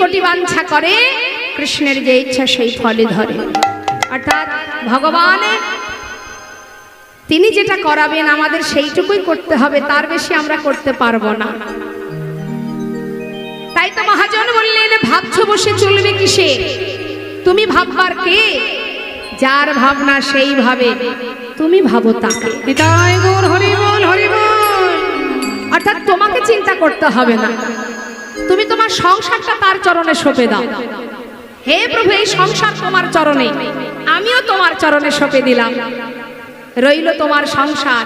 কোটি বাঞ্ছা করে, কৃষ্ণের যে ইচ্ছা সেই ফলে ধরে। অর্থাৎ ভগবানের তিনি যেটা করাবেন আমাদের সেইটুকুই করতে হবে, তার বেশি আমরা করতে পারবো না। তাই তো মহাজন বললেন, ভাবছো বসে চলবে কিসে, তুমি ভাববার কে, যার ভাবনা সেই ভাবে, তুমি ভাবো তাকে। নিতাই গৌর হরি বল, হরি বল। অর্থাৎ তোমাকে চিন্তা করতে হবে না, তুমি তোমার সংসারটা তার চরণে সঁপে দাও। হে প্রভু, এই সংসার তোমার চরণে, আমিও তোমার চরণে সঁপে দিলাম। রইল তোমার সংসার,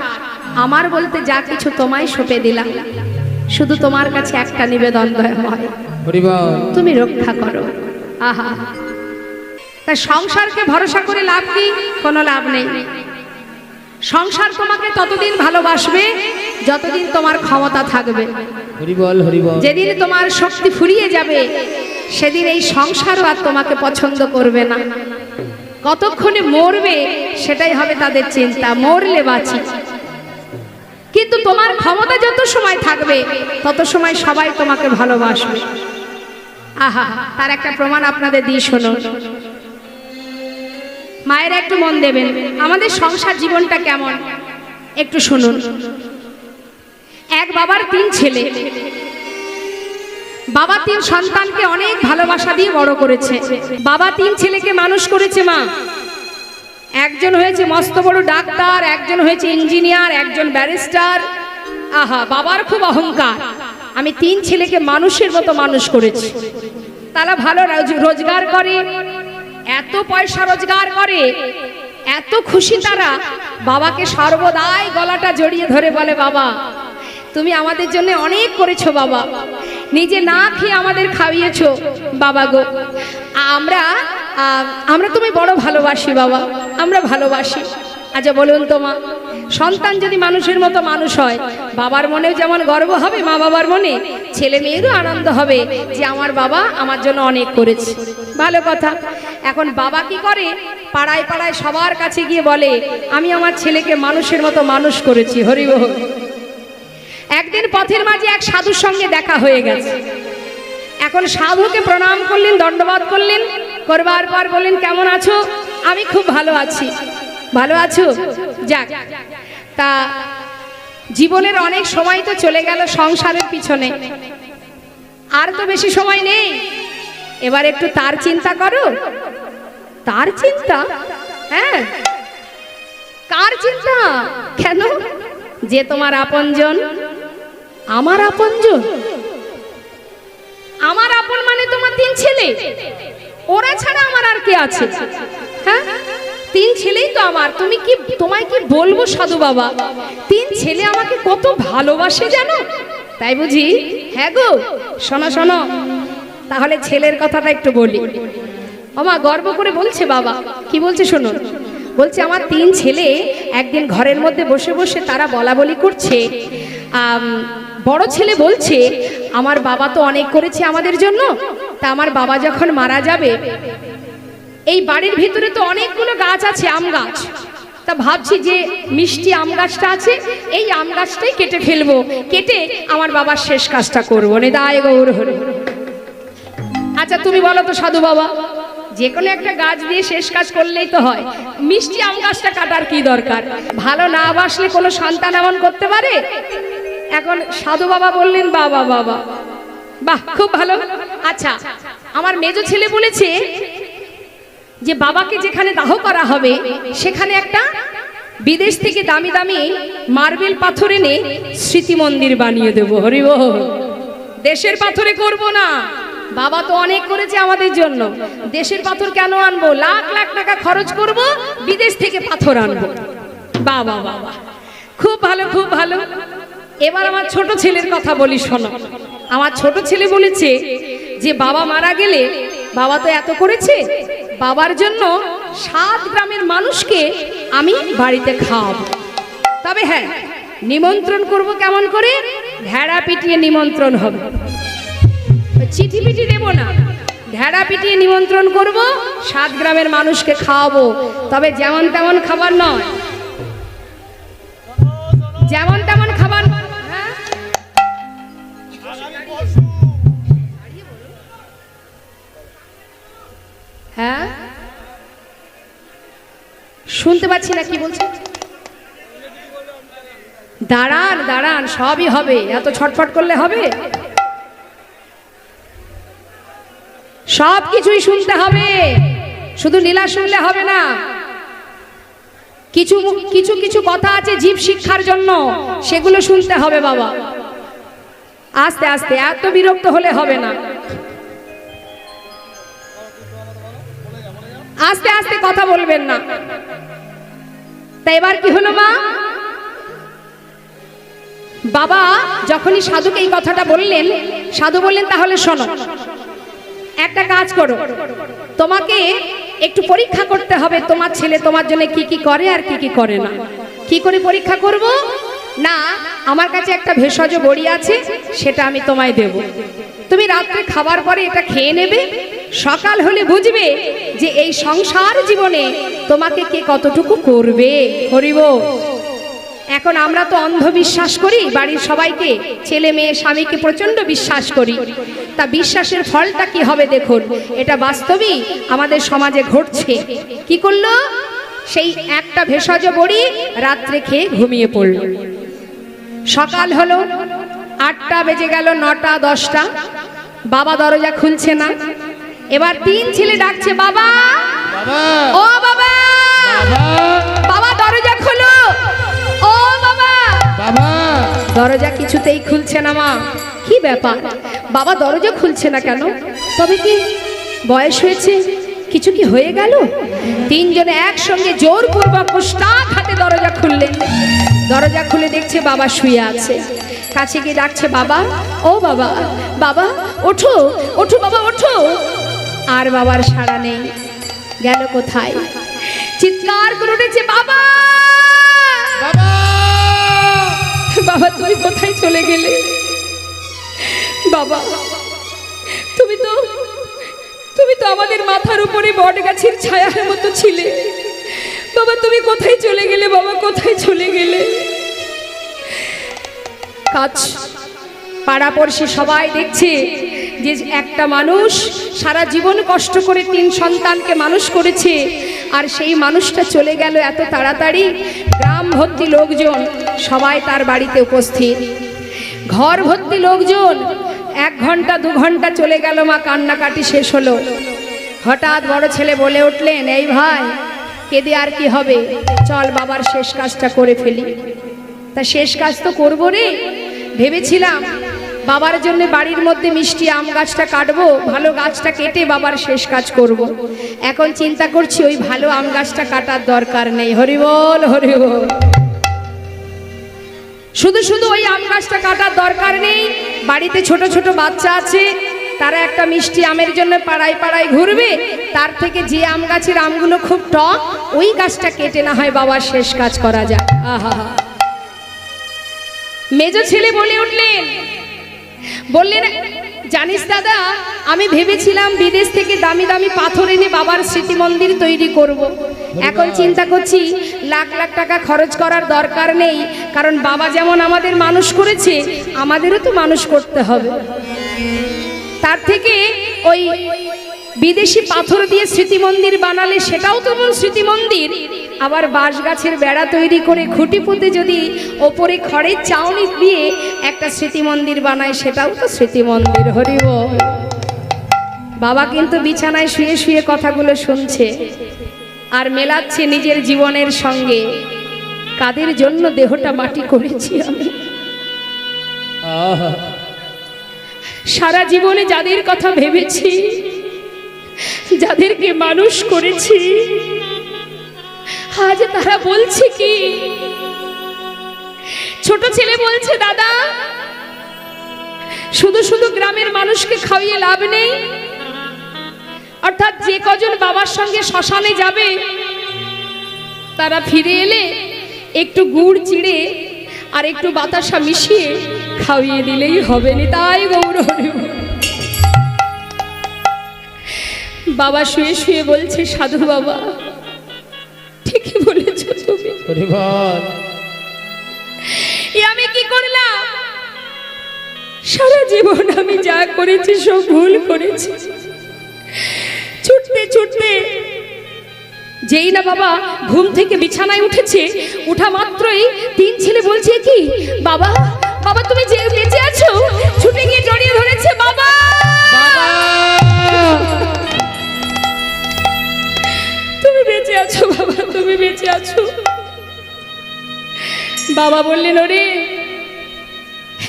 আমার বলতে যা কিছু তোমায় সঁপে দিলাম। শুধু তোমার কাছে একটা নিবেদন দয়াময়, হরি বল। তুমি রক্ষা করো। আহা, তা সংসারকে ভরসা করে লাভ কি? কোনো লাভ নেই। সংসার তোমাকে ততদিন ভালোবাসবে যতদিন তোমার ক্ষমতা থাকবে। হরি বল, হরি বল। যেদিন তোমার শক্তি ফুরিয়ে যাবে সেদিন এই সংসারও আর তোমাকে পছন্দ করবে না। কতক্ষণে মরবে সেটাই হবে তাদের চিন্তা, মরলে বাঁচি। কিন্তু তোমার ক্ষমতা যত সময় থাকবে তত সময় সবাই তোমাকে ভালোবাসবে। আহা, তার একটা প্রমাণ আপনাদের দিয়ে শুনুন। মায়েরা একটু মন দেবেন, আমাদের সংসার জীবনটা কেমন একটু শুনুন। এক বাবার 3 ছেলে, বাবা 3 সন্তানকে অনেক ভালোবাসা দিয়ে বড় করেছে। বাবা 3 ছেলেকে মানুষ করেছে মা। একজন হয়েছে মস্ত বড় ডাক্তার, একজন হয়েছে ইঞ্জিনিয়ার, একজন ব্যারিস্টার। আহা, বাবার খুব অহংকার, আমি 3 ছেলেকে মানুষের মতো মানুষ করেছি। তারা ভালো রোজগার করে, এত পয়সা রোজগার করে, এত খুশি তারা, বাবাকে সর্বদাই গলাটা জড়িয়ে ধরে বলে, বাবা তুমি আমাদের জন্য অনেক করেছো বাবা, নিজে না খেয়ে আমাদের খাইয়েছো বাবা গো, আমরা তুমি বড় ভালোবাসি বাবা, আমরা ভালোবাসি। আচ্ছা বলুন তো মা, সন্তান যদি মানুষের মতো মানুষ হয়, বাবার মনেও যেমন গর্ব হবে, মা বাবার মনে, ছেলে মেয়েরও আনন্দ হবে যে আমার বাবা আমার জন্য অনেক করেছে। ভালো কথা। এখন বাবা কি করে, পাড়ায় পাড়ায় সবার কাছে গিয়ে বলে, আমি আমার ছেলেকে মানুষের মতো মানুষ করেছি। হরি বল। একদিন পথের মাঝে এক সাধুর সঙ্গে দেখা হয়ে গেছে। এখন সাধুকে প্রণাম করলেন, দণ্ডবাদ করলেন, করবার পর বললেন, কেমন আছো? আমি খুব ভালো আছি। ভালো আছো? যাক, তা জীবনের অনেক সময় তো চলে গেল সংসারের পিছনে, আর তো বেশি সময় নেই, এবার একটু তার চিন্তা করো। তার চিন্তা? হ্যাঁ, কার চিন্তা? কেন? যে তোমার আপনজন। আমার আপনজন? আমার আপন মানে তোমার 3 ছেলে, ওরা ছাড়া আমার আর কে আছে? হ্যাঁ, 3 ছেলেই তো আমার। তোমায় কি বলবো সাধু বাবা, 3 ছেলে আমাকে কত ভালোবাসে জানো? তাই বুঝি? হ্যাঁ গো, শোনো শোনো, তাহলে ছেলের কথাটা একটু বলি। ওমা গর্ব করে বলছে বাবা, কি বলছে শুনুন। বলছে, আমার 3 ছেলে একদিন ঘরের মধ্যে বসে বসে তারা বলা বলি করছে। বড় ছেলে বলছে, আমার বাবা তো অনেক করেছে আমাদের জন্য, তা আমার বাবা যখন মারা যাবে, এই বাড়ির ভিতরে তো অনেকগুলো গাছ আছে, আম গাছ, তা ভাবছি যে মিষ্টি আম গাছটা আছে, এই আম গাছটাই কেটে ফেলবো, কেটে আমার বাবার শেষ কাজটা করবো। নিতাই গৌর হরি। আচ্ছা তুমি বলো তো সাধু বাবা, যে কোনো একটা গাছ দিয়ে শেষ কাজ করলেই তো হয়, মিষ্টি আম গাছটা কাটার কি দরকার? ভালো না বাসলে কোনো সন্তান এমন করতে পারে? এখন সাধু বাবা বললেন, বাবা বাবা বাহ, খুব ভালো। আচ্ছা, আমার মেজো ছেলে বলেছে যে বাবাকে যেখানে দাহ করা হবে সেখানে একটা বিদেশ থেকে দামি দামি মার্বেল পাথর এনে স্মৃতি মন্দির বানিয়ে দেবো। হরি বল। দেশের পাথরে করব না, বাবা তো অনেক করেছে আমাদের জন্য, দেশের পাথর কেন আনবো? লাখ লাখ টাকা খরচ করব, বিদেশ থেকে পাথর আনবো। বাবা বাবা, খুব ভালো খুব ভালো। এবার আমার ছোট ছেলের কথা বলি, শোনো। আমার ছোট ছেলে বলেছে যে বাবা মারা গেলে, বাবা তো এত করেছে, বাবার জন্য 7 গ্রামের মানুষকে আমি বাড়িতে খাওয়াবো। তবে হ্যাঁ, নিমন্ত্রণ করব কেমন করে? ভেড়া পিটিয়ে নিমন্ত্রণ হবে, চিঠি পিঠি দেব না, ভেড়া পিটিয়ে নিমন্ত্রণ করব, 7 গ্রামের মানুষকে খাওয়াবো। তবে যেমন তেমন খাবার নয়, যেমন তেমন খাবার। হ্যাঁ, শুনতে পাচ্ছি না কি বলছে। দাঁড়ান দাঁড়ান, সবই হবে, এত ছটফট করলে হবে? সব কিছুই শুনতে হবে, শুধু লীলা শুনলে হবে না। কিছু কিছু কিছু কথা আছে জীব শিক্ষার জন্য, সেগুলো শুনতে হবে বাবা। আস্তে আস্তে, এত বিরক্ত হলে হবে না। আস্তে আস্তে কথা বলবেন না। তা এবার কি হলো মা? বাবা যখনই সাধুকে এই কথাটা বললেন, সাধু বললেন তাহলে শোনো, একটা কাজ করো, তোমাকে একটু পরীক্ষা করতে হবে তোমার ছেলে তোমার জন্য কি কি করে আর কি কি করে না। কি করে পরীক্ষা করব? না, আমার কাছে একটা ভেষজ বড়ি আছে, সেটা আমি তোমায় দেব। তুমি রাত্রে খাবার পরে এটা খেয়ে নেবে, সকাল হলে বুঝবে যে এই সংসার জীবনে তোমাকে কে কতটুকু করবে। হরিব। এখন আমরা তো অন্ধবিশ্বাস করি, বাড়ির সবাইকে, ছেলে মেয়ে স্বামীকে প্রচন্ড বিশ্বাস করি। তা বিশ্বাসের ফলটা কি হবে দেখুন, এটা বাস্তবিক আমাদের সমাজে ঘটছে। কি করলো? সেই একটা ভেষজ বড়ি রাত্রে খেয়ে ঘুমিয়ে পড়ল। সকাল হলো, 8টা বেজে গেল, 9টা 10টা, বাবা দরজা খুলছে না। এবার 3 ছেলে ডাকছে, বাবা ও বাবা, বাবা দরজা খোলো, ও বাবা। দরজা কিছুতেই খুলছে না মা। কি ব্যাপার, বাবা দরজা খুলছে না কেন? তবে কি বয়স হয়েছে, কিছু কি হয়ে গেল? 3 জনে একসঙ্গে জোরপূর্বক মুষ্টাক হাতে দরজা খুললেন। দরজা খুলে দেখছে বাবা শুয়ে আছে। কাছে গিয়ে ডাকছে, বাবা ও বাবা, বাবা ওঠো ওঠো বাবা ওঠো। আর বাবার সাড়া নেই। গেল কোথায়? চিৎকার করে উঠেছে, বাবা বাবা তুমি কোথায় চলে গেলে? বাবা তুমি তো আমাদের মাথার উপরে বট গাছের ছায়ার মতো ছিলে। বাবা তুমি কোথায় চলে গেলে? বাবা কোথায় চলে গেলে? কাজ পাড়াপড়শি সবাই দেখছে যে একটা মানুষ সারা জীবন কষ্ট করে 3 সন্তানকে মানুষ করেছে, আর সেই মানুষটা চলে গেল এত তাড়াতাড়ি। গ্রাম ভর্তি লোকজন সবাই তার বাড়িতে উপস্থিত, ঘর ভর্তি লোকজন। 1 ঘন্টা 2 ঘন্টা চলে গেল মা, কান্নাকাটি শেষ হলো। হঠাৎ বড় ছেলে বলে উঠলেন, এই ভাই কেঁদে আর কি হবে, চল বাবার শেষ কাজটা করে ফেলি। তা শেষ কাজ তো করবো রে, ভেবেছিলাম বাবার জন্য বাড়ির মধ্যে মিষ্টি আম গাছটা কাটবো, ভালো গাছটা কেটে বাবার শেষ কাজ করব। এখন চিন্তা করছি ওই ভালো আম গাছটা কাটার দরকার নেই। হরিবল হরিবল। শুধু শুধু ওই আম গাছটা কাটার দরকার নেই। বাড়িতে ছোট ছোট বাচ্চা আছে, তারা একটা মিষ্টি আমের জন্য পাড়ায় পাড়ায় ঘুরবে, তার থেকে যে আম গাছের আমগুলো খুব টক, ওই গাছটা কেটে না হয় বাবার শেষ কাজ করা যায়। আহা, মেজ ছেলে বলে উঠলেন, বললেন, জানিস দাদা, আমি ভেবেছিলাম বিদেশ থেকে দামি দামি পাথর এনে বাবার স্মৃতি মন্দির তৈরি করব। এখন চিন্তা করছি লাখ লাখ টাকা খরচ করার দরকার নেই, কারণ বাবা যেমন আমাদের মানুষ করেছে, আমাদেরও তো মানুষ করতে হবে। তার থেকে ওই বিদেশি পাথর দিয়ে স্মৃতি মন্দির বানালে সেটাও তো স্মৃতি মন্দির। আবার বাঁশ গাছের বেড়া তৈরি করে খুঁটি পুঁতে যদি ওপরে খড়ের চাউনি দিয়ে একটা স্মৃতি মন্দির বানায়, সেটাও তো স্মৃতি মন্দির। হরিব। বাবা কিন্তু বিছানায় শুয়ে শুয়ে কথাগুলো শুনছে আর মেলাচ্ছে নিজের জীবনের সঙ্গে। কাদের জন্য দেহটা মাটি করেছি আমি? সারা জীবনে যাদের কথা ভেবেছি, যাদেরকে মানুষ করেছি, আজ তারা বলছে কি? ছোট ছেলে বলছে, দাদা শুধু শুধু গ্রামের মানুষকে খাওয়িয়ে লাভ নেই। অর্থাৎ যে কজন বাবার সঙ্গে শ্মশানে যাবে, তারা ফিরে এলে একটু গুড় চিড়ে আর একটু বাতাসা মিশিয়ে খাওয়িয়ে দিলেই হবে না। তাই গৌর হরিব। বাবা শুয়ে শুয়ে বলছে, সাধু বাবা ঠিকই বলেছ তুমি। আমি কি করলাম? সারা জীবন আমি যা করেছি সব ভুল করেছি। ছুটতে ছুটতে যেই না বাবা ঘুম থেকে বিছানায় উঠেছে, উঠা মাত্রই তিন ছেলে বলছে, কি বাবা, বাবা তুমি যে বেঁচে আছো, ছুটে গিয়ে জড়িয়ে ধরেছে, বাবা তুমি বেঁচে আছো, বাবা তুমি বেঁচে আছো। বাবা বললেন, ওরে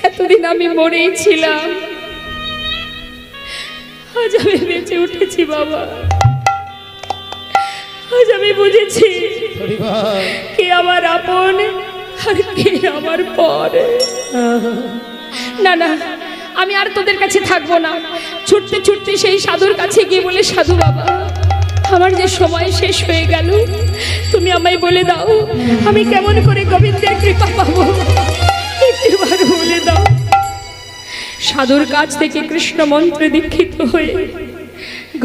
এতদিন আমি মরেই ছিলাম, আজ আমি বেঁচে উঠেছি বাবা। আজ আমি বুঝেছি কে আমার আপন আর কে আমার পর। না না, আমি আর তোদের কাছে থাকবো না। ছুটতে ছুটতে সেই সাধুর কাছে গিয়ে বলে, সাধু বাবা আমার যে সময় শেষ হয়ে গেল, তুমি আমায় বলে দাও আমি কেমন করে গোবিন্দের কৃপা পাবো, একটিবার বলে দাও। সাধুর কাছ থেকে কৃষ্ণ মন্ত্রে দীক্ষিত হয়ে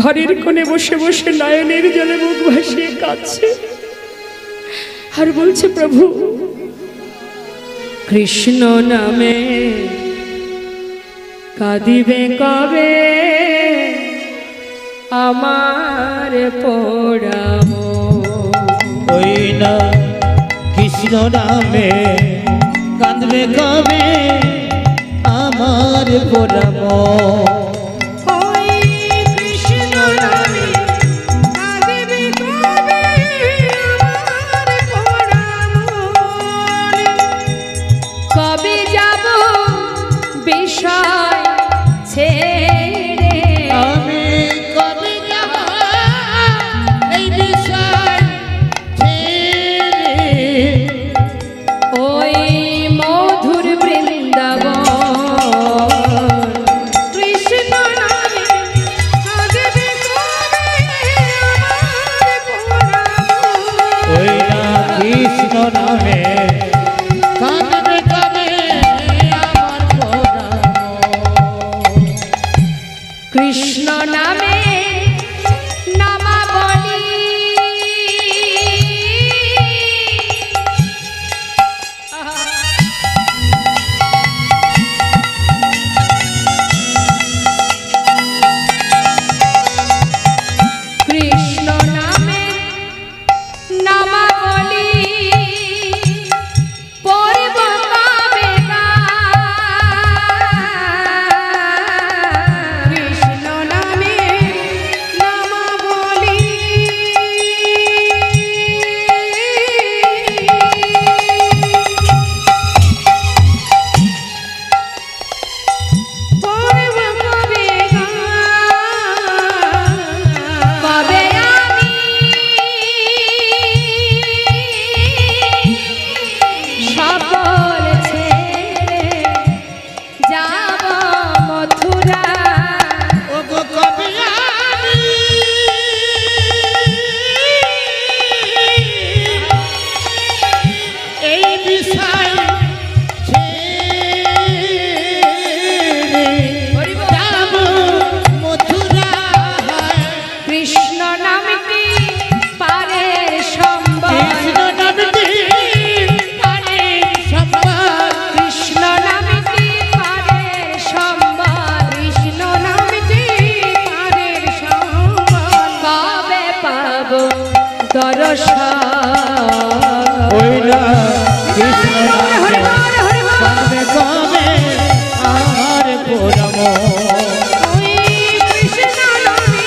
ঘরের কোণে বসে বসে নয়নের জলে মুখ ভাসিয়ে কাঁদছে আর বলছে, প্রভু কৃষ্ণ নামে কাঁদিবে কবে আমার পোড়াম। ওই না কৃষ্ণ নামে কাঁদবে কবে আমার পোড়াম। কবে যাব বিষয় ছেড়ে, আমি কবে যাব এই বিষয় ছেড়ে, ওই মধুর বৃন্দাবন কৃষ্ণ নামে কাঁদবে কবে আমার পোড়াম। ওই না কৃষ্ণ নামে কাঁদবে কবে আমার পোড়াম। কৃষ্ণ নামে নামাবলী কৃষ্ণ নামে নামাবলী পড়ব কবে কৃষ্ণ নামে নামাবলী পড়ব কবে কবে আমি সকল ছেড়ে যাব মথুরা। ও গো কবে আমি এই বিষয় ছেড়ে যাব মথুরা। কৃষ্ণ নামটি পারের সম্বল, কৃষ্ণ নামটি পারের সম্বল, কৃষ্ণ নামটি পারের সম্বল, কৃষ্ণ নামটি পারের সম্বল। কবে পাবো দর্শন, ওই না কৃষ্ণ নামে কাঁদবে কবে আমার পোড়াম। ওই কৃষ্ণ নামে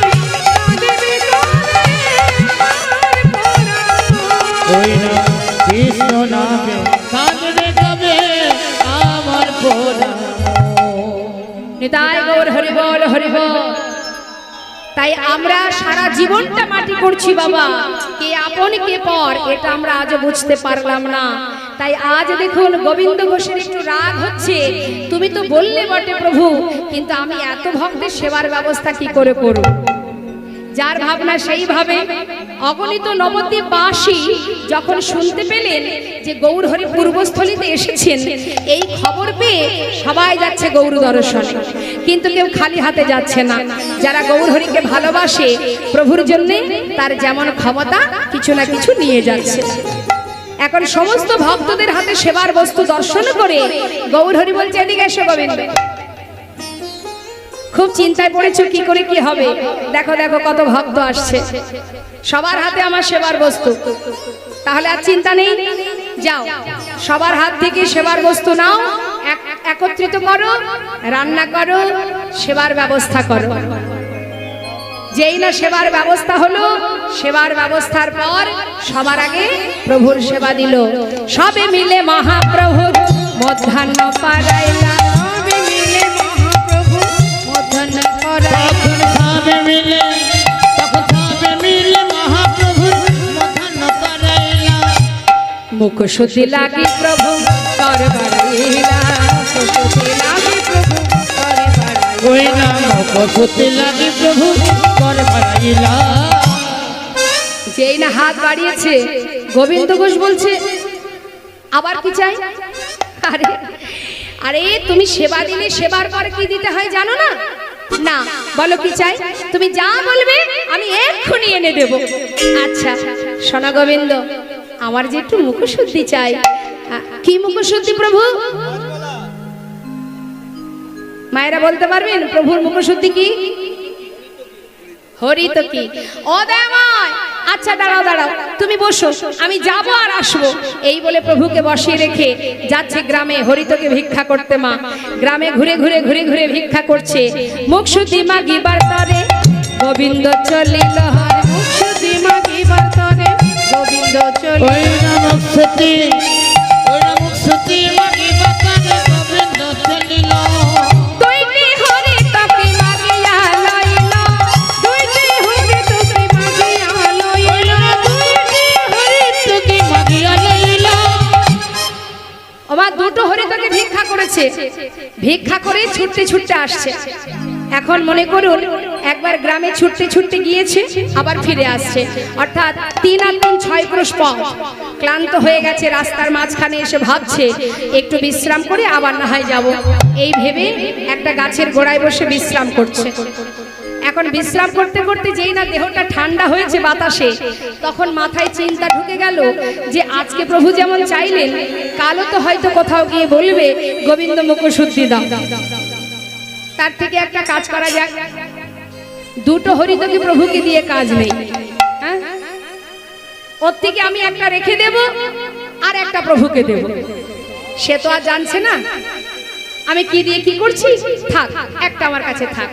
কাঁদবে কবে আমার পোড়াম। ওই না কৃষ্ণ নামে কাঁদবে কবে আমার পোড়াম। নিতাই গৌর হরি বল হরি বল। তাই আমরা সারা জীবনটা মাটি করছি বাবা, কে আপন কে পর এটা আমরা আজ বুঝতে পারলাম না। তাই আজ দেখুন গোবিন্দ ঘোষের একটু রাগ হচ্ছে, তুমি তো বললে বটে প্রভু, কিন্তু আমি এত ভক্তের সেবার ব্যবস্থা কি করে করব। যার ভাবনা সেইভাবে। অগণিত নবদ্বীপবাসী যখন শুনতে পেলেন যে গৌরহরি পূর্বস্থলীতে এসেছেন, এই খবর পেয়ে সবাই যাচ্ছে গৌর দর্শনে, কিন্তু কেউ খালি হাতে যাচ্ছে না। যারা গৌরহরিকে ভালোবাসে, প্রভুর জন্য তার যেমন ক্ষমতা কিছু না কিছু নিয়ে যাচ্ছে। এখন সমস্ত ভক্তদের হাতে সেবার বস্তু দর্শন করে গৌরহরি বলছে, এদিকে এসো গোবিন্দ। খুব চিন্তায় পড়েছো কি করে কি হবে। দেখো দেখো কত ভক্ত আসছে, সবার হাতে আমার সেবার বস্তু, তাহলে আর চিন্তা নেই। যাও সবার হাত থেকে সেবার বস্তু নাও, একত্রিত করো, রান্না করো, সেবার ব্যবস্থা করো। যেই না সেবার ব্যবস্থা হলো, সেবার ব্যবস্থার পর সবার আগে প্রভুর সেবা দিল। সবে মিলে মহাপ্রভুর মধ্যাহ্ন পারাইলা, সবে মিলে মহাপ্রভু মধ্যাহ্ন করাই। তখন সবে মিলে মহাপ্রভুর মধ্যাহ্ন করাইলা। মুখ শুদ্ধি লাগি প্রভু কর বাড়াইলা, মুখ শুদ্ধি লাগি প্রভু কর বাড়াইলা। ওই নাম কসুতি লাগি প্রভু কর বাড়াইলা। যেই না হাত বাড়িয়েছে, গোবিন্দ ঘোষ বলছে আবার কি চাই? আরে আরে তুমি সেবা দিলে সেবার পর কি দিতে হয় জানো না? না, বলো কি চাই? তুমি যা বলবে আমি এক্ষুনি এনে দেব। আচ্ছা সোনা গোবিন্দ, আমার যে একটু মুখশুদ্ধি চাই। কি মুখশুদ্ধি প্রভু? মায়েরা বলতে পারবেন প্রভুর মুখশুদ্ধি কি? হরিত কি? ও দয়াময়, আচ্ছা দাঁড়াও দাঁড়াও, তুমি বসো, আমি যাবো আর আসবো। এই বলে প্রভুকে বসিয়ে রেখে যাচ্ছে গ্রামে হরিতকে ভিক্ষা করতে। মা গ্রামে ঘুরে ঘুরে ঘুরে ঘুরে ভিক্ষা করছে। মুখ শুদ্ধি মাগিবার তরে গোবিন্দ চলিল, মুখ শুদ্ধি মাগিবার তরে গোবিন্দ চলিল। ওই নাম সতী, ওই নাম সতী লাগি বাতানে গোবিন্দ চলিল। দুইটি হরিতকে মাগিয়া লইল, দুইটি হরিতকে মাগিয়া লইল, হরিতকে মাগিয়া লইল। আমার দুটো হরিতকে ভিক্ষা করেছে, ভিক্ষা করে ছুটতে ছুটতে আসছে। এখন মনে করুন একবার গ্রামে ছুটতে ছুটতে গিয়েছে, আবার ফিরে আসছে, অর্থাৎ 3 আর 3 6 ক্রোশ পথ। ক্লান্ত হয়ে গেছে, রাস্তার মাঝখানে এসে ভাবছে একটু বিশ্রাম করে আবার না হয় যাব। এই ভেবে একটা গাছের গোড়ায় বসে বিশ্রাম করছে। এখন বিশ্রাম করতে করতে যেই না দেহটা ঠান্ডা হয়েছে বাতাসে, তখন মাথায় চিন্তা ঢুকে গেল যে আজকে প্রভু যেমন চাইলেন, কালও তো হয়তো কোথাও গিয়ে বলবে গোবিন্দ মুখশুদ্ধি দাও। তার থেকে একটা কাজ করা যাক, দুটো হরিতকে প্রভুকে দিয়ে কাজ নেই, হ্যাঁ? ওর থেকে আমি একটা রেখে দেব আর একটা প্রভুকে দেব। সে তো আর জানছে না আমি কি দিয়ে কি করছি, থাক একটা আমার কাছে থাক।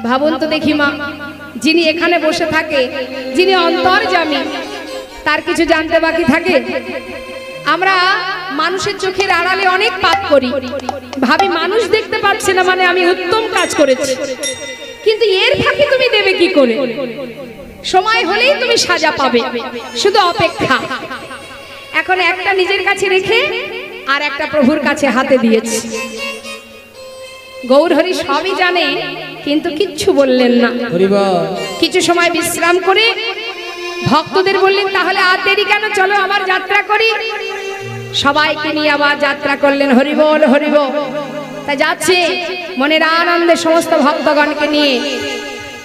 ভাবুন তো দেখি মা, যিনি এখানে বসে থাকে, যিনি অন্তর্যামী, তার কিছু জানতে বাকি থাকে? আমরা মানুষের চোখের আড়ালে অনেক পাপ করি, ভাবি মানুষ দেখতে পাচ্ছে না মানে আমি উত্তম কাজ করেছি। কিন্তু এর ফাঁকে তুমি দেবে কি করে? সময় হলেই তুমি সাজা পাবে, শুধু অপেক্ষা। এখন একটা নিজের কাছে রেখে আর একটা প্রভুর কাছে হাতে দিয়েছি। গৌরহরি সবই জানে কিন্তু কিচ্ছু বললেন না। কিছু সময় বিশ্রাম করে ভক্তদের বললেন তাহলে আর দেরি কেন, চলো আবার যাত্রা করি। সবাইকে নিয়ে আবার যাত্রা করলেন। হরিবল হরিবল। তা যাচ্ছে মনের আনন্দে সমস্ত ভক্তগণকে নিয়ে।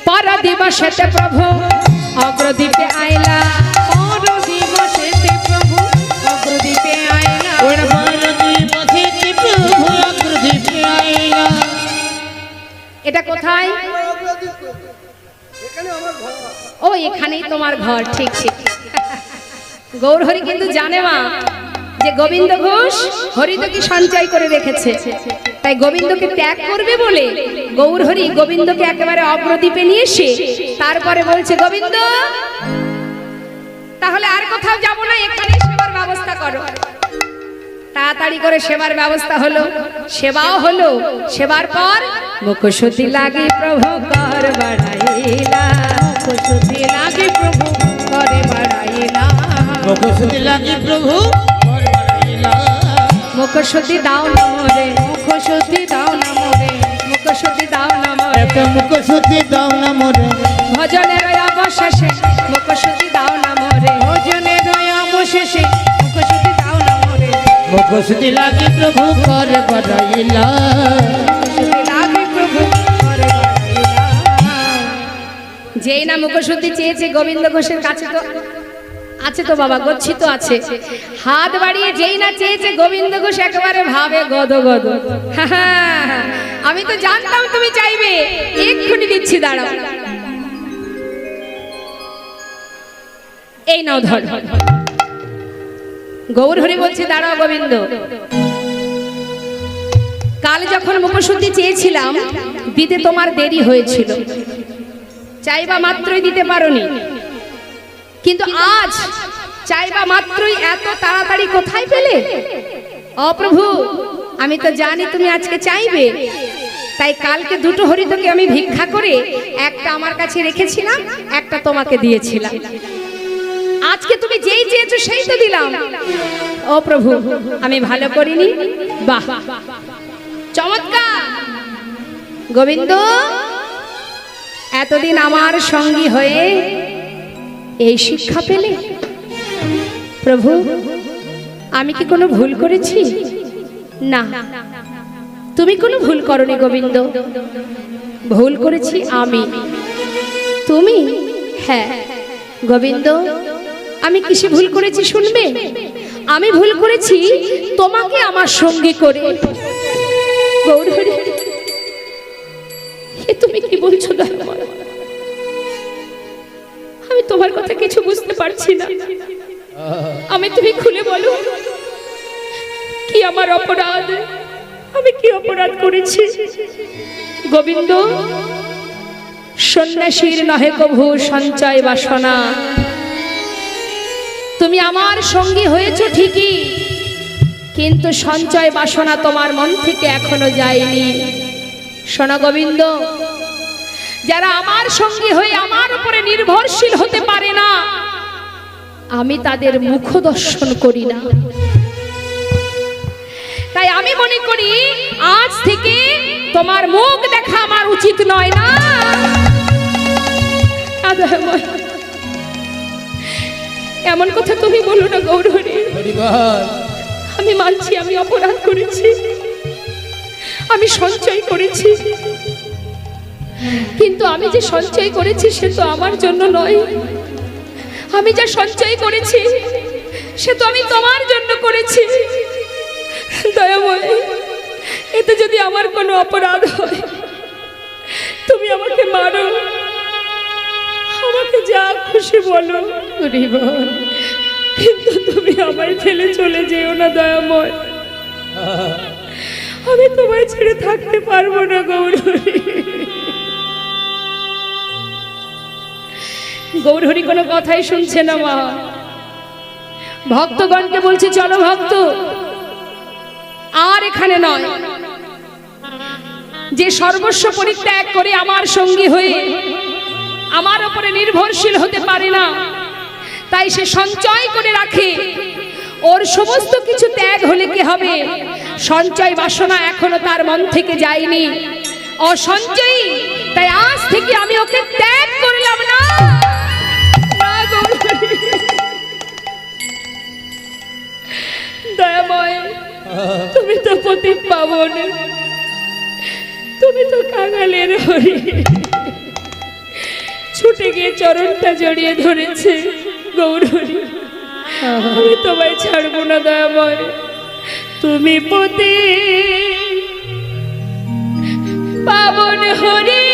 পর দিবসেতে প্রভু অগ্রদ্বীপে আইলা, পর দিবসেতে প্রভু অগ্রদ্বীপে আইলা। ওই পর দিবসেতে প্রভু অগ্রদ্বীপে আইলা। এটা কোথায়? ও এখানেই তোমার ঘর, ঠিক ঠিক। গৌরহরি কিন্তু জানে মা যে গোবিন্দ ঘোষ হরিতকে সঞ্চয় করে রেখেছে, তাই গোবিন্দকে ত্যাগ করবে বলে গৌরহরি গোবিন্দকে একেবারে অগ্রদ্বীপে নিয়ে এসে তারপরে বলছে গোবিন্দ তাহলে আর কোথাও যাব না, এখানে সেবার ব্যবস্থা করো। তাড়াতাড়ি করে সেবার ব্যবস্থা হলো, সেবাও হলো। সেবার পর মুখশুদ্ধি লাগি প্রভু কর বাড়াইলা, মুখশুদ্ধি লাগে প্রভু করে বাড়াইলা। মুখশুদ্ধি লাগি প্রভু কর বাড়াইলা। মুখশুদ্ধি দাও না মোরে, মুখশুদ্ধি দাও না মোরে, মুখশুদ্ধি দাও না মোরে। একটা মুখশুদ্ধি দাও না মোরে। ভজনের অবশেষে মুখশুদ্ধি দাও না মোরে। ভজনের অবশেষে মুখশুদ্ধি দাও না মোরে। মুখশুদ্ধি লাগি প্রভু কর বাড়াইলা। মুখশুদ্ধি লাগে প্রভু করে বাড়াইলা। যেই না মুখশুদ্ধি চেয়েছে গোবিন্দ ঘোষের কাছে তো আছে তো বাবা, গচ্ছিত আছে। হাত বাড়িয়ে যেই না চেয়েছে গোবিন্দ ঘোষ একেবারে ভাবে গদ গদ। আমি তো জানতাম তুমি চাইবে, এক্ষুনি দিচ্ছি, দাঁড়াও। এই নাও ধর। গৌর হরি বলছি দাঁড়াও গোবিন্দ, কাল যখন মুখশুদ্ধি চেয়েছিলাম দিতে তোমার দেরি হয়েছিল, চাইবা মাত্রই দিতে পারোনি, কিন্তু আজ চাইবা মাত্রই এত তাড়াতাড়ি কোথায় পেলে? অপ্রভু, আমি তো জানি তুমি আজকে চাইবে, তাই কালকে দুটো হরিতকে আমি ভিক্ষা করে একটা আমার কাছে রেখেছিলাম, একটা তোমাকে দিয়েছিলাম। আজকে তুমি যেই চেয়েছো সেই তো দিলাম। ও প্রভু, আমি ভালো করিনি? বাহ, চমৎকার। গোবিন্দ, এতদিন আমার সঙ্গী হয়ে এই শিক্ষা পেলে? প্রভু, আমি কি কোনো ভুল করেছি? না, তুমি কোনো ভুল করনি গোবিন্দ, ভুল করেছি আমি। তুমি? হ্যাঁ গোবিন্দ, আমি কিসে ভুল করেছি শুনবে? আমি ভুল করেছি তোমাকে আমার সঙ্গী করে। গৌরহরি, তুমি কি বলছো দয়াময়? আমি তোমার কথা কিছু বুঝতে পারছি না। আমি, তুমি খুলে বলো, কি আমার অপরাধ? আমি কি অপরাধ করেছি? গোবিন্দ, সন্ন্যাসীর নহে কভু সঞ্চয় বাসনা। তুমি আমার সঙ্গী হয়েছো ঠিকই, কিন্তু সঞ্চয় বাসনা তোমার মন থেকে এখনো যায়নি। শোনো গোবিন্দ, যারা আমার সঙ্গী হয়ে আমার উপরে নির্ভরশীল হতে পারে না, আমি তাদের মুখ দর্শন করি না। তাই আমি মনে করি আজ থেকে তোমার মুখ দেখা আমার উচিত নয়। না, এমন কথা তুমি বলো না গৌরহরি। আমি মানছি আমি অপরাধ করেছি, আমি সঞ্চয় করেছি, কিন্তু আমি যে সঞ্চয় করেছি সে তো আমার জন্য নয়। আমি যা সঞ্চয় করেছি সে তো আমি তোমার জন্য করেছি। দয়াময়, এতে যদি আমার কোনো অপরাধ হয় তুমি আমাকে মারো, আমাকে যা খুশি বলো, কিন্তু তুমি আমায় ফেলে চলে যেও না দয়াময়। আমি তোমায় ছেড়ে থাকতে পারবো না গৌরহরি। গৌরহরি কোনো কথাই শুনছে না মা। ভক্তগণকে বলছে, চলো ভক্ত, আর এখানে নয়। যে সর্বস্ব পরিত্যাগ করে আমার সঙ্গী হয়ে আমার উপরে নির্ভরশীল হতে পারে না, তাই সে সঞ্চয় করে রাখে। ওর সমস্ত কিছু ত্যাগ হলে কি হবে? সঞ্চয় বাসনা এখনো তার মন থেকে যায়নি, অসঞ্চয়ী। তাই আজ থেকে আমি ওকে ত্যাগ করলাম না। দয়াময়, তুমি তো পতি পাবন, তুমি তো কাঙালের হরি। ছুটে গিয়ে চরণটা জড়িয়ে ধরেছে গৌরহরি। আমি তোমায় ছাড়বো না দয়াময়। তুমি পতি পাবন হরি,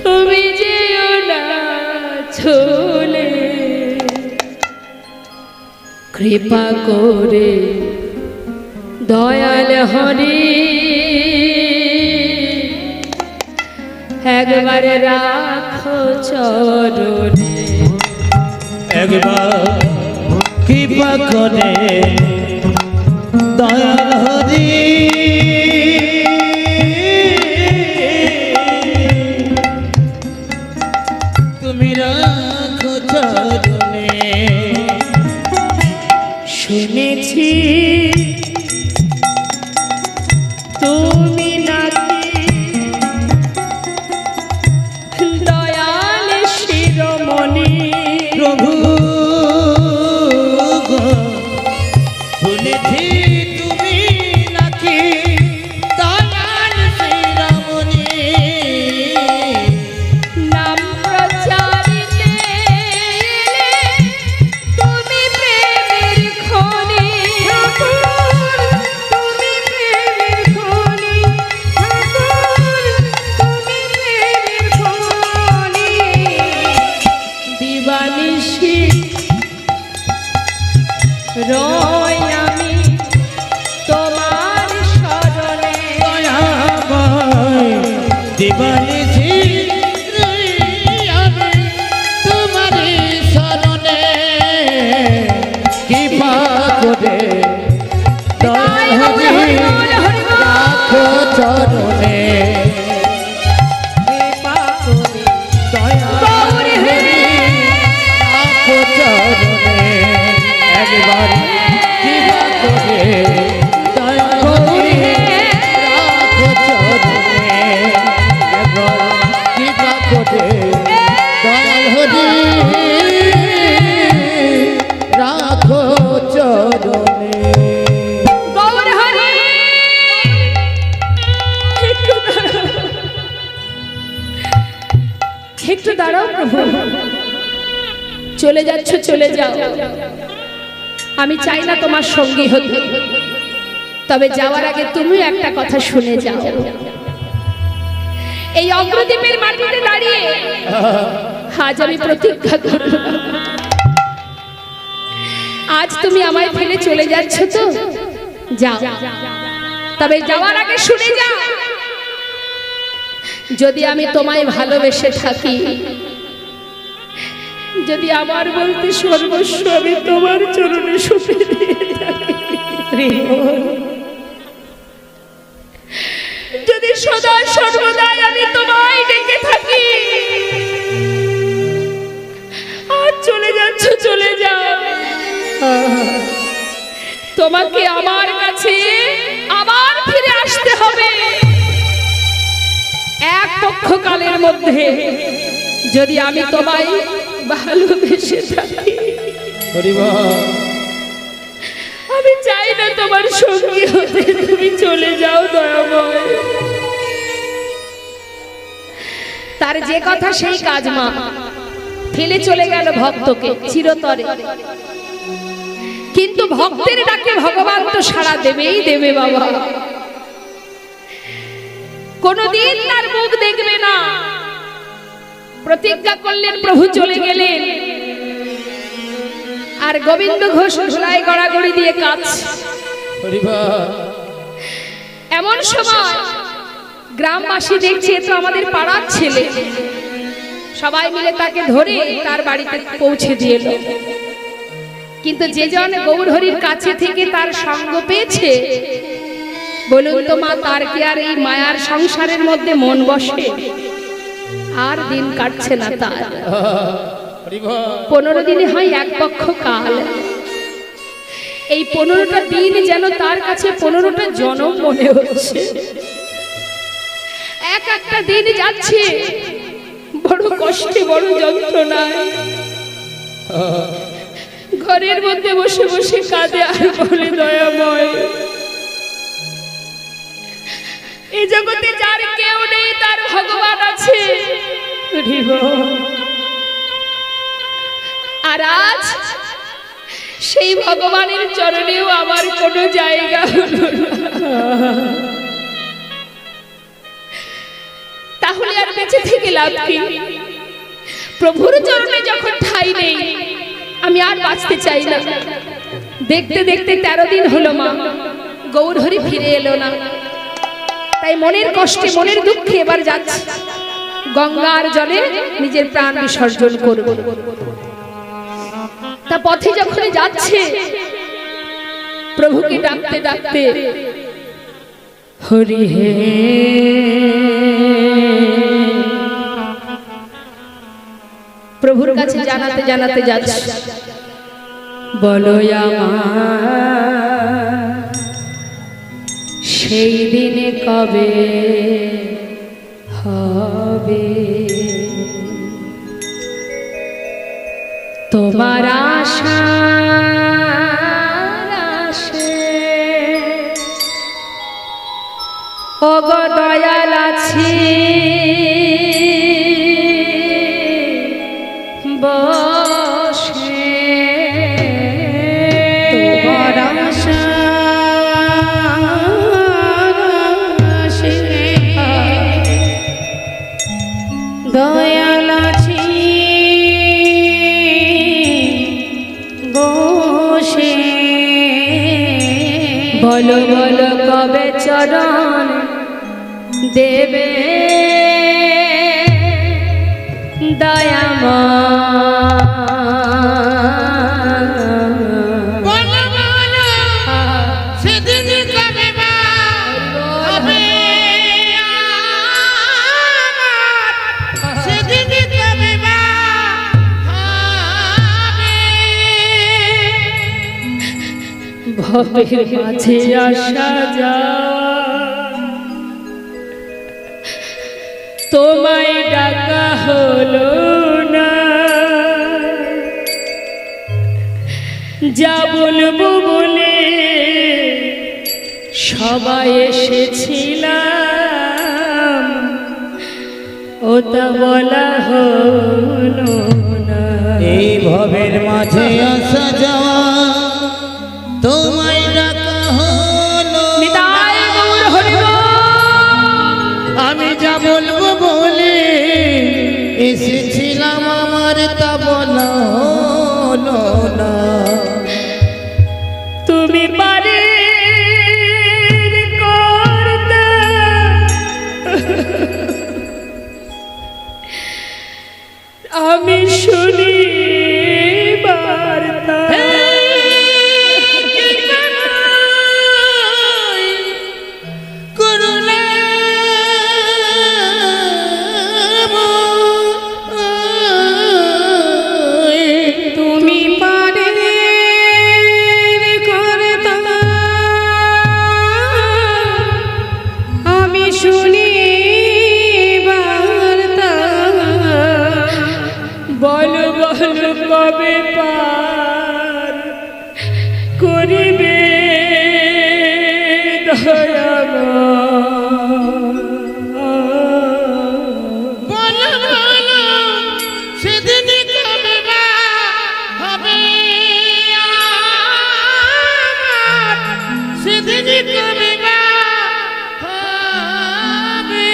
তুমি যেও না চলে, কৃপা করে দয়াল হরি একবার রাখো চরণে। একবার কৃপা করে দয়াল হরি তুমি রাখো চরণে। শুনেছি তুমি নাকি দয়াল শিরোমণি। প্রভু শুনেছি তুমি জীবনেছি আমি তোমারই শরণে কৃপা করে দয়াল হরি রাখো চরণে কৃপা করে দয়াল হরি রাখো চরণে একবার কৃপা করে দয়াল হরি রাখো চরণে একবার কৃপা করে দয়াল হরি রাখো চরণে গৌর হরি একটু দাঁড়াও প্রভু, চলে যাচ্ছ চলে যাও, আমি চাই না তোমার সঙ্গী হতে, তবে যাওয়ার আগে তুমি একটা কথা শুনে যাও। এই অগ্রদ্বীপের মাটিতে দাঁড়িয়ে আজ আমি প্রতিজ্ঞা করব, আজ তুমি আমায় ফেলে চলে যাচ্ছ তো যাও, তবে যাওয়ার আগে শুনে যাও, যদি আমি তোমায় ভালোবেসে থাকি, যদি আমার বলতে সর্বস্ব আমি তোমার চরণে সঁপে দিয়ে থাকি, যদি সদা সর্বদাই আমি তোমায় ডেকে থাকি, আর চলে যাচ্ছ চলে যাও, তোমাকে আমার কাছে আবার ফিরে আসতে হবে। এক পক্ষকালের মধ্যে যদি আমি তোমায় ভালোবেসে থাকি, আমি চাই না তোমার সঙ্গী হতে তুমি চলে যাও দয়াময়। তার যে কথা সেই কাজ মা, ফেলে চলে গেল ভক্তকে চিরতরে, কিন্তু ভক্তের ডাকে ভগবান তো সাড়া দেবেই দেবে বাবা, কোনদিন তার মুখ দেখবে না। প্রতিজ্ঞা করলেন, প্রভু চলে গেলেন, আর গোবিন্দ ঘোষ ধুলায় গড়াগড়ি দিয়ে কাজ। এমন সময় গ্রামবাসী দেখছে তো আমাদের পাড়ার ছেলে, সবাই মিলে তাকে ধরে তার বাড়িতে পৌঁছে দিয়ে এলো। কিন্তু যে জন গৌরহরির কাছে থেকে তার সঙ্গ পেয়েছে, বলুন তো মা, তার কি আর এই মায়ার সংসারের মধ্যে মন বসে? আর দিন কাটছে না তার। 15 দিনে হয় এক পক্ষ কাল, এই 15টা দিন যেন তার কাছে 15টা জনম মনে হচ্ছে। এক একটা দিন যাচ্ছে বড় কষ্টে, বড় যন্ত্রণায়, ঘরের মধ্যে বসে বসে কাঁদে আর বলে, দয়াময়, এই জগতে যার কেউ নেই তার ভগবান আছে, আর আজ সেই ভগবানের চরণেও আমার কোনো জায়গা হলো না। তাহলে আর বেঁচে থেকে লাভ কি? প্রভুর চরণে যখন ঠাঁই নেই, আমি আর বাঁচতে চাই না। দেখতে দেখতে 13 দিন হলো মা, গৌরহরি ফিরে এলো না। তাই মনের কষ্টে, মনের দুঃখে এবার যাচ্ছে গঙ্গার জলে নিজের প্রাণ বিসর্জন করব। তা পথে যখন যাচ্ছে, প্রভুকে ডাকতে ডাকতে, হরি হে, প্রভুর কাছে জানাতে জানাতে যাচ্ছে, বলো আমার সেই দিনে কবে হবে তোমার আশা আসে, ও গো দয়াল আছি বসে, তোমার আশা আসে, দয়াল আছি বসে, বলো বলো কবে চরণ দেবে দয়াময় বলো বলো সেদিন কবে মা হবে আমার? সেদিন কবে মা হবে? ভবের মাঝে আসা যা তোমায় ডাকা হলো না, যা বলবো বলে সবাই এসেছিলাম, ওটা বলা হলো না। এই ভবের মাঝে আসা যাওয়া তোমায় ডাকা হলো নিতাই গৌর হরি বল। আমি যা বলবো বলে এসেছিলাম, আমার তা বলা হলো না। তুমি পারে করতে আমি শুনি বার্তা, তুমি পারে করতা আমি শুনি বার্তা, বলো বলো কবে পার করিবে দয়াময়। বলো বলো সেদিন কবে মা হবে আমার? সেদিন কবে মা হবে?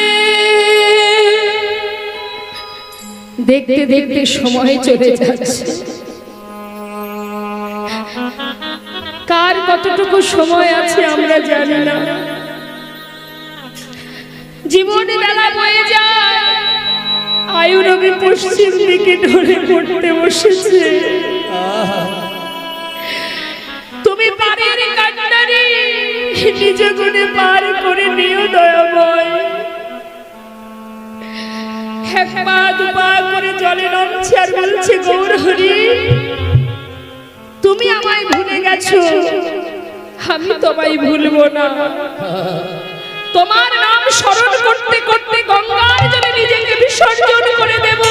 দেখতে দেখতে সময় চলে যাচ্ছে, কার কতটুকু সময় আছে আমরা জানি না। জীবনে বেলা বয়ে যায়, আয়ু রবি পশ্চিম দিকে ঢলে পড়তে বসেছে। তুমি পারের কান্নারে নিজ গুণে পার করে নিও দয়াময়। এক পা দু পা করে জলে নামছে আর বলছে গৌর হরি, তুমি আমায় ভুলে গেছো, আমি তোমায় ভুলবো না। তোমার নাম স্মরণ করতে করতে গঙ্গার জলে নিজেকে বিসর্জন করে দেব।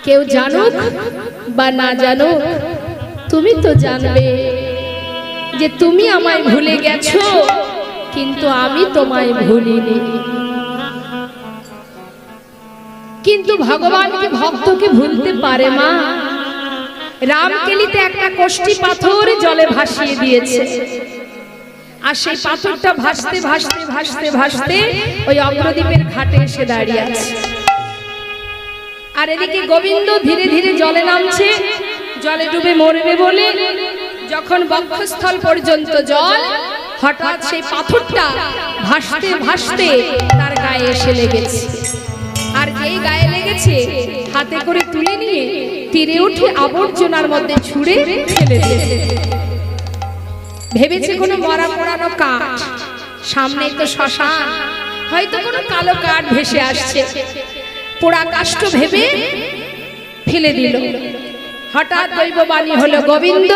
কেউ জানুক বা না জানুক, তুমি তো জানবে যে তুমি আমায় ভুলে গেছো, কিন্তু আমি তোমায় ভুলিনি। কিন্তু ভগবানকে ভক্তকে ভুলতে পারে মা? রামকেলিতে একটা কোষ্ঠী পাথর জলে ভাসিয়ে দিয়েছে, আর সেই পাথরটা ভাসতে ভাসতে ভাসতে ভাসতে ওই অগ্রদ্বীপের ঘাটে এসে দাঁড়িয়ে আছে। আর এদিকে গোবিন্দ ধীরে ধীরে জলে নামছে, জলে ডুবে মরবে বলে যখন বক্ষস্থল পর্যন্ত জল, হঠাৎ সেই পাথরটা ভাসতে ভাসতে তার গায়ে এসে লেগেছে। আর যেই গায়ে লেগেছে হাতে করে তুলে নিয়ে তীরে উঠে আবর্জনার মধ্যে ছুঁড়ে ফেলে দিয়েছে। ভেবেছে কোনো মরা পোড়ানো কাঠ, সামনেই তো শ্মশান, হয়তো কোনো কালো কাঠ ভেসে আসছে, পোড়া কাষ্ঠ ভেবে ফেলে দিল। হঠাৎ দৈববাণী হলো, গোবিন্দ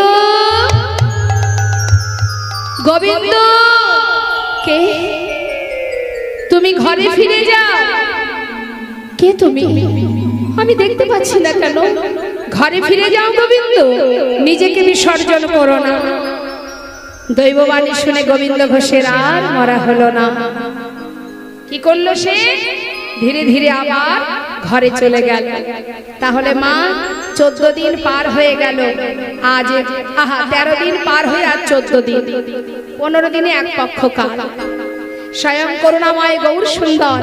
গোবিন্দ, কে তুমি? ঘরে ফিরে যাও। কে তুমি? আমি দেখতে পাচ্ছি না কেন? ঘরে ফিরে যাও গোবিন্দ, নিজেকে বিসর্জন করো না। দৈববাণী শুনে গোবিন্দ ঘোষের আর মরা হলো না। কি করলো সে? ধীরে ধীরে আবার ঘরে চলে গেল। তাহলে মা 14 দিন পার হয়ে গেল, আজ 13 দিন পার হয়ে আজ 14 দিন, 15 দিনে এক পক্ষ কাল। স্বয়ং করুণাময় গৌর সুন্দর